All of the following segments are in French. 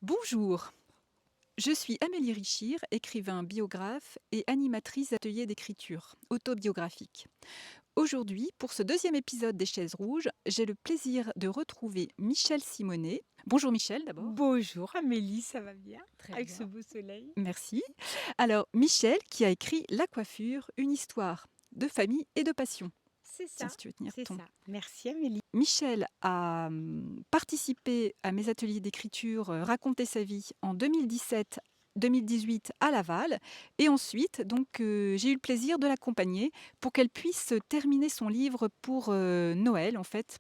Bonjour, je suis Amélie Richir, écrivain biographe et animatrice d'ateliers d'écriture autobiographique. Aujourd'hui, pour ce deuxième épisode des Chaises Rouges, j'ai le plaisir de retrouver Michel Simonet. Bonjour Michel d'abord. Bonjour Amélie, ça va bien? Très Avec ce bien. beau soleil? Merci. Alors Michel qui a écrit La coiffure, une histoire de famille et de passion. Tiens, si tu veux tenir C'est ton... ça. Merci Amélie. Michel a participé à mes ateliers d'écriture, Raconter sa vie en 2017-2018 à Laval et ensuite donc j'ai eu le plaisir de l'accompagner pour qu'elle puisse terminer son livre pour, Noël en fait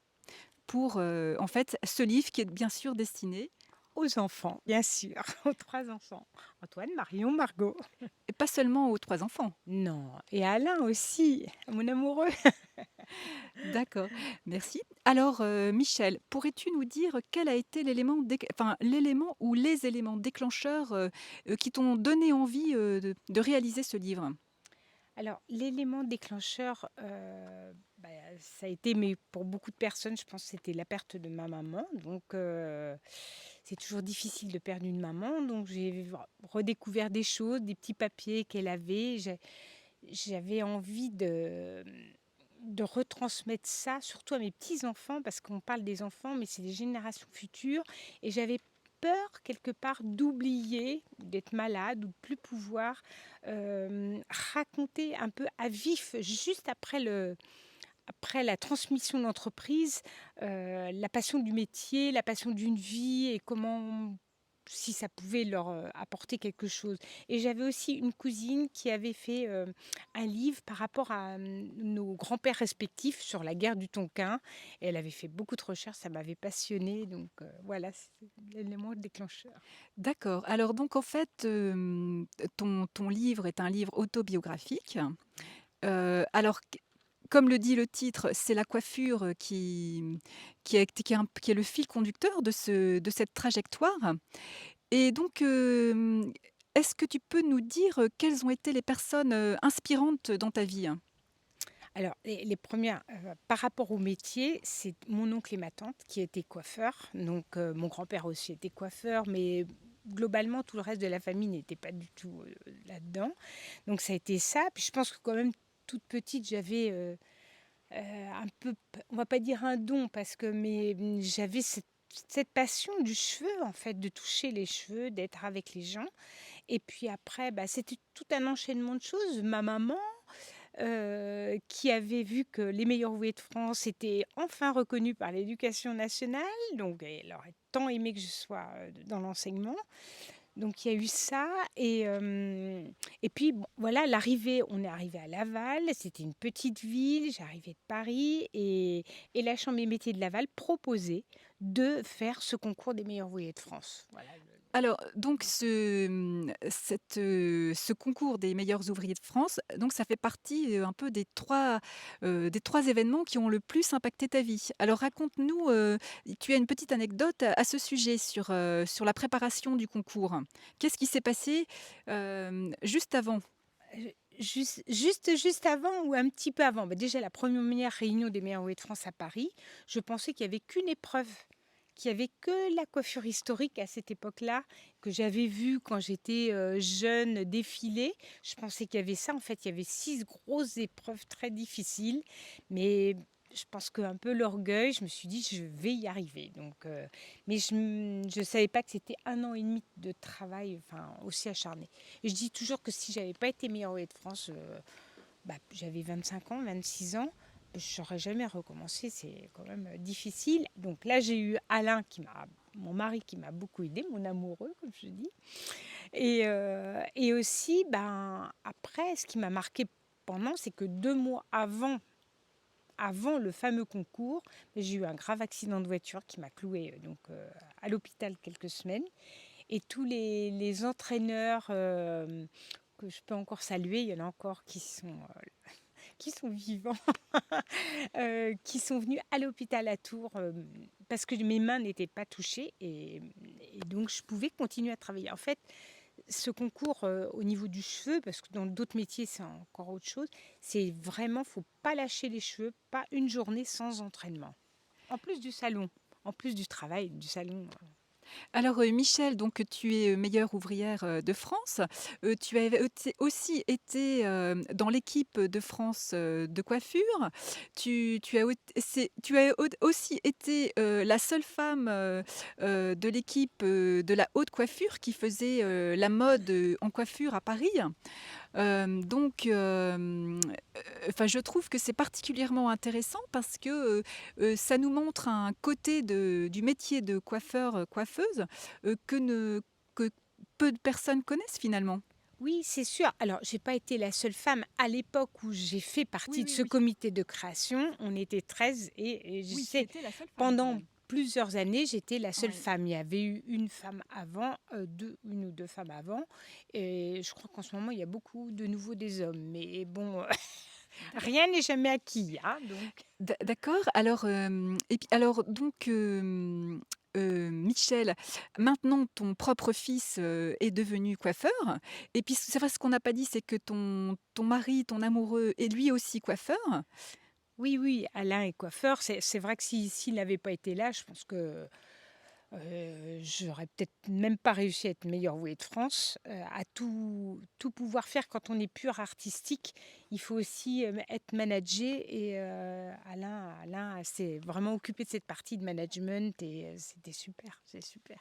ce livre qui est bien sûr destiné Aux enfants, bien sûr, aux 3 enfants. Antoine, Marion, Margot. et pas seulement aux 3 enfants. Non, et Alain aussi, mon amoureux. D'accord, merci. Alors, Michel, pourrais-tu nous dire quel a été l'élément ou les éléments déclencheurs, qui t'ont donné envie, de réaliser ce livre? Alors, l'élément déclencheur, bah, ça a été, mais pour beaucoup de personnes, je pense que c'était la perte de ma maman. Donc, c'est toujours difficile de perdre une maman. Donc, j'ai redécouvert des choses, des petits papiers qu'elle avait. J'avais envie de retransmettre ça, surtout à mes petits-enfants, parce qu'on parle des enfants, mais c'est les générations futures. Et j'avais peur, quelque part, d'oublier, d'être malade ou de plus pouvoir raconter un peu à vif, juste après la transmission d'entreprise, la passion du métier, la passion d'une vie et comment, si ça pouvait leur apporter quelque chose. Et j'avais aussi une cousine qui avait fait un livre par rapport à nos grands-pères respectifs sur la guerre du Tonkin. Et elle avait fait beaucoup de recherches, ça m'avait passionnée. Donc voilà, c'est l'élément déclencheur. D'accord. Alors donc en fait, ton livre est un livre autobiographique. Alors q Comme le dit le titre, c'est la coiffure, qui est le fil conducteur de cette trajectoire et donc, est-ce que tu peux nous dire, quelles ont été les personnes, inspirantes dans ta vie? Alors, les premières, par rapport au métier, c'est mon oncle et ma tante qui étaient coiffeurs. Donc, mon grand-père aussi était coiffeur, mais globalement, tout le reste de la famille n'était pas du tout, là-dedans. Donc ça a été ça. Puis je pense que quand même, toute petite, j'avais, un peu on va pas dire un don parce que mais, j'avais cette passion du cheveu, en fait, de toucher les cheveux, d'être avec les gens. Et puis après, bah, c'était tout un enchaînement de choses. Ma maman qui avait vu que les meilleurs ouvriers de France étaient enfin reconnus par l'éducation nationale, donc elle aurait tant aimé que je sois, dans l'enseignement. Donc il y a eu ça et puis bon, voilà l'arrivée on est arrivé à Laval, c'était une petite ville, j'arrivais de Paris et la chambre des métiers de Laval proposait de faire ce concours des meilleurs ouvriers de France. Voilà le Alors donc ce concours des meilleurs ouvriers de France, donc ça fait partie, un peu des 3 événements qui ont le plus impacté ta vie. Alors raconte-nous, tu as une petite anecdote à ce sujet sur la préparation du concours. Qu'est-ce qui s'est passé, juste avant? Juste avant ou un petit peu avant? Bah, déjà la première réunion des meilleurs ouvriers de France à Paris, je pensais qu'il y avait qu'une épreuve, qu'il y avait que la coiffure historique à cette époque-là, que j'avais vue quand j'étais, jeune défiler. Je pensais qu'il y avait ça. En fait, il y avait 6 grosses épreuves très difficiles, mais je pense qu'un peu l'orgueil, je me suis dit: «Je vais y arriver», donc mais je savais pas que c'était 1 an et demi de travail, enfin, aussi acharné. Et je dis toujours que si j'avais pas été meilleure ouvrière de France, bah, j'avais 25 ans, 26 ans, je n'aurais jamais recommencé. C'est quand même difficile. Donc là, j'ai eu Alain, mon mari, qui m'a beaucoup aidé, mon amoureux, comme je dis. Et aussi, ben, après, ce qui m'a marqué pendant, c'est que 2 mois avant le fameux concours, j'ai eu un grave accident de voiture qui m'a cloué à l'hôpital quelques semaines. Et tous les entraîneurs que je peux encore saluer, il y en a encore qui sont vivants, qui sont venus à l'hôpital à Tours parce que mes mains n'étaient pas touchées et donc je pouvais continuer à travailler. En fait, ce concours au niveau du cheveu, parce que dans d'autres métiers c'est encore autre chose, c'est vraiment, faut pas lâcher les cheveux, pas une journée sans entraînement. En plus du salon, en plus du travail, du salon. Alors, Michel, donc tu es, meilleure ouvrière, de France. Tu as aussi été, dans l'équipe de France, de coiffure. Tu as aussi été, la seule femme, de l'équipe, de la haute coiffure qui faisait, la mode, en coiffure à Paris. Enfin, je trouve que c'est particulièrement intéressant parce que, ça nous montre un côté du métier de coiffeur, coiffeuse, que peu de personnes connaissent finalement. Oui, c'est sûr. Alors, j'ai pas été la seule femme. À l'époque où j'ai fait Oui, partie de oui, ce oui. comité de création, on était 13 et je Oui, tu sais, étais la seule femme quand pendant même. plusieurs années, j'étais la seule Oui. femme. Il y avait eu une femme avant, une ou deux femmes avant. Et je crois qu'en ce moment, il y a beaucoup de nouveau des hommes. Mais bon, rien n'est jamais acquis, hein, donc. D'accord. Alors, et puis alors donc, Michel, maintenant ton propre fils, est devenu coiffeur et puis c'est vrai ce qu'on n'a pas dit, c'est que ton mari, ton amoureux est lui aussi coiffeur? Oui, oui, Alain est coiffeur. C'est vrai que s'il n'avait pas été là, je pense que j'aurais peut-être même pas réussi à être meilleure rouée de France, à tout pouvoir faire quand on est pur artistique. Il faut aussi, être managé et Alain s'est vraiment occupé de cette partie de management et c'était super, c'est super.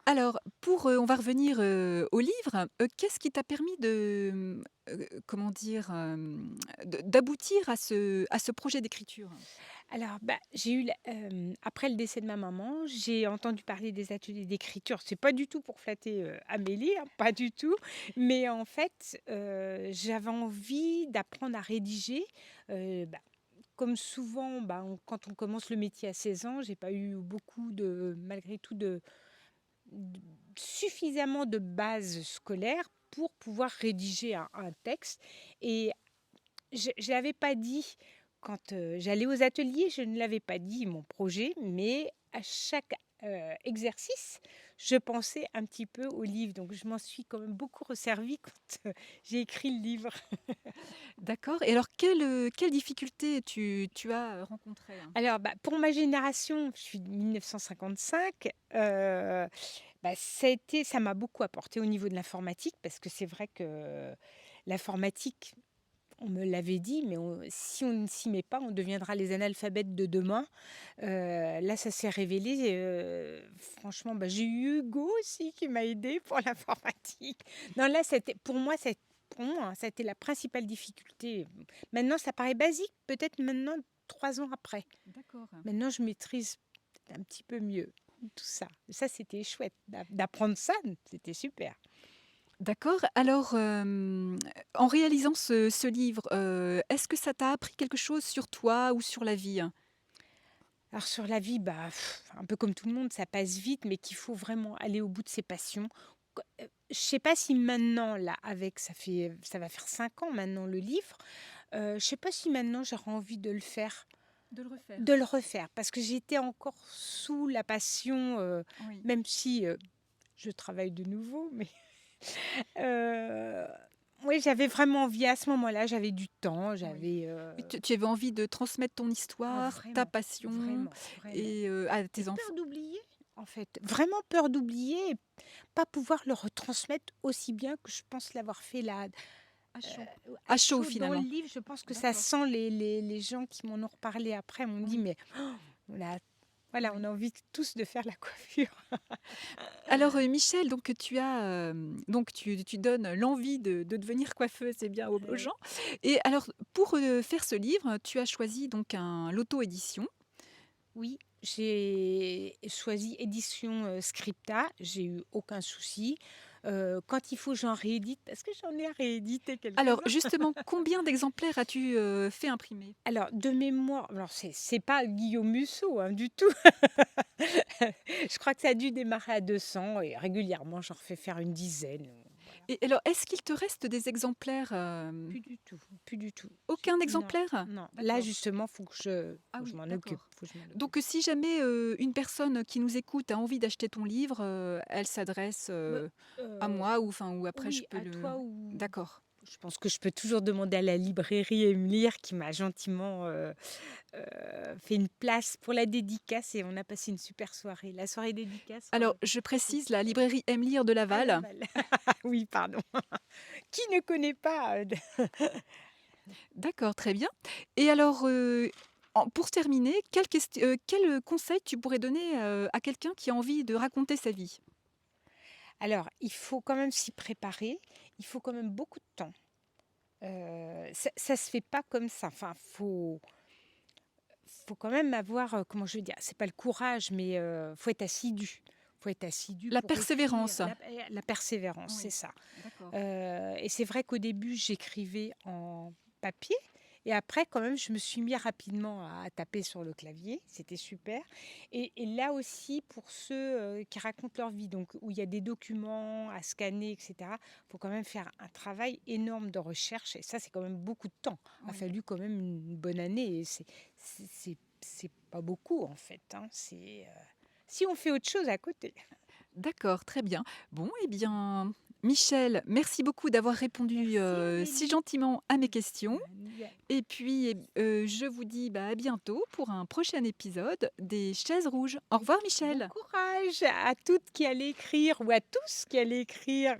Alors pour, on va revenir, au livre, qu'est-ce qui t'a permis comment dire? D'aboutir à ce projet d'écriture? Alors, bah, j'ai eu après le décès de ma maman, j'ai entendu parler des ateliers d'écriture. C'est pas du tout pour flatter, Amélie, hein, pas du tout. Mais en fait, j'avais envie d'apprendre à rédiger. Bah, comme souvent, bah, quand on commence le métier à 16 ans, j'ai pas eu beaucoup malgré tout, de suffisamment de bases scolaires pour pouvoir rédiger un texte. Et je l'avais pas dit quand, j'allais aux ateliers, je ne l'avais pas dit mon projet, mais à chaque, exercice, je pensais un petit peu au livre. Donc je m'en suis quand même beaucoup resservie quand, j'ai écrit le livre. D'accord et alors quelles difficultés tu as, rencontrées, hein? Alors, bah, pour ma génération, je suis de 1955, bah, ça m'a beaucoup apporté au niveau de l'informatique parce que c'est vrai que l'informatique, on me l'avait dit, mais si on ne s'y met pas, on deviendra les analphabètes de demain. Là, ça s'est révélé. Franchement, bah, j'ai eu Hugo aussi qui m'a aidé pour l'informatique. Non, là, pour moi, hein, ça a été la principale difficulté. Maintenant, ça paraît basique, peut-être maintenant, 3 ans après. D'accord. Maintenant, je maîtrise un petit peu mieux tout ça. Ça, c'était chouette d'apprendre ça. C'était super. D'accord. Alors, en réalisant ce livre, est-ce que ça t'a appris quelque chose sur toi ou sur la vie? Alors sur la vie, bah, un peu comme tout le monde, ça passe vite, mais qu'il faut vraiment aller au bout de ses passions. Je sais pas si maintenant, là, ça va faire 5 ans maintenant le livre, je sais pas si maintenant j'aurais envie De le refaire. de le refaire, parce que j'étais encore sous la passion, Oui. même si, je travaille de nouveau, mais heu, oui, j'avais vraiment envie à ce moment-là, j'avais du temps, Oui. j'avais, Oui, tu avais envie de transmettre ton histoire, ta vraiment, passion vraiment, vraiment. et à Et tes peur enfants. d'oublier, en fait. Vraiment peur d'oublier et pas pouvoir le retransmettre aussi bien que je pense l'avoir fait là, À chaud. à À chaud chaud dans le finalement. livre. Je pense que ça D'accord. sent les gens qui m'en ont reparlé après m'ont dit: Oui, «Mais on a voilà, oui. on a envie tous de faire la coiffure». Alors, Michel, donc tu as, donc tu donnes l'envie de devenir coiffeuse, c'est bien, aux Ouais. gens et alors pour, faire ce livre, tu as choisi donc un l'auto-édition. Oui, j'ai choisi édition, Scripta, j'ai eu aucun souci. Quand il faut, j'en réédite parce que j'en ai réédité Alors quelques-uns. justement, combien d'exemplaires as-tu, fait imprimer? Alors, de mémoire, alors c'est pas Guillaume Musso, hein, du tout. Je crois que ça a dû démarrer à 200 et régulièrement, j'en refais faire une dizaine, voilà. Et alors, est-ce qu'il te reste des exemplaires, Plus du tout, plus du tout. aucun Non, exemplaire? non. Là, D'accord. justement, Ah faut que je oui, m'en occupe, d'accord. faut que je m'en occupe. Donc, si jamais, une personne qui nous écoute a envie d'acheter ton livre, elle s'adresse, Me à heu, moi ou enfin ou après je oui, peux à le toi ou d'accord. Je pense que je peux toujours demander à la librairie et me lire qui m'a gentiment fait une place pour la dédicace et on a passé une super soirée. La soirée dédicace, Alors, je c'est précise, la super. librairie Aime lire de À Laval. Laval. Oui, pardon. Qui ne connaît pas D'accord, très bien. Et alors, pour terminer, quel conseil tu pourrais donner, à quelqu'un qui a envie de raconter sa vie? Alors, il faut quand même s'y préparer. Il faut quand même beaucoup de temps. Ça se fait pas comme ça. Enfin, faut quand même avoir, comment je veux dire? C'est pas le courage, mais faut être assidu. Faut être assidu La pour écrire. persévérance. La persévérance, c'est Oui, ça. d'accord. Et c'est vrai qu'au début, j'écrivais en papier et après quand même, je me suis mis rapidement à taper sur le clavier. C'était super et là aussi pour ceux, qui racontent leur vie, donc où il y a des documents à scanner et cetera, faut quand même faire un travail énorme de recherche et ça, c'est quand même beaucoup de temps. Il a Oui. fallu quand même une bonne année et c'est pas beaucoup en fait, hein. Si on fait autre chose à côté. D'accord, très bien. Bon, eh bien, Michel, merci beaucoup d'avoir répondu, Merci si Amélie. gentiment à mes questions. Mmh. Et puis, je vous dis, bah, à bientôt pour un prochain épisode des Chaises rouges. Au revoir Bon Michel. courage à toutes qui allez écrire ou à tous qui allez écrire.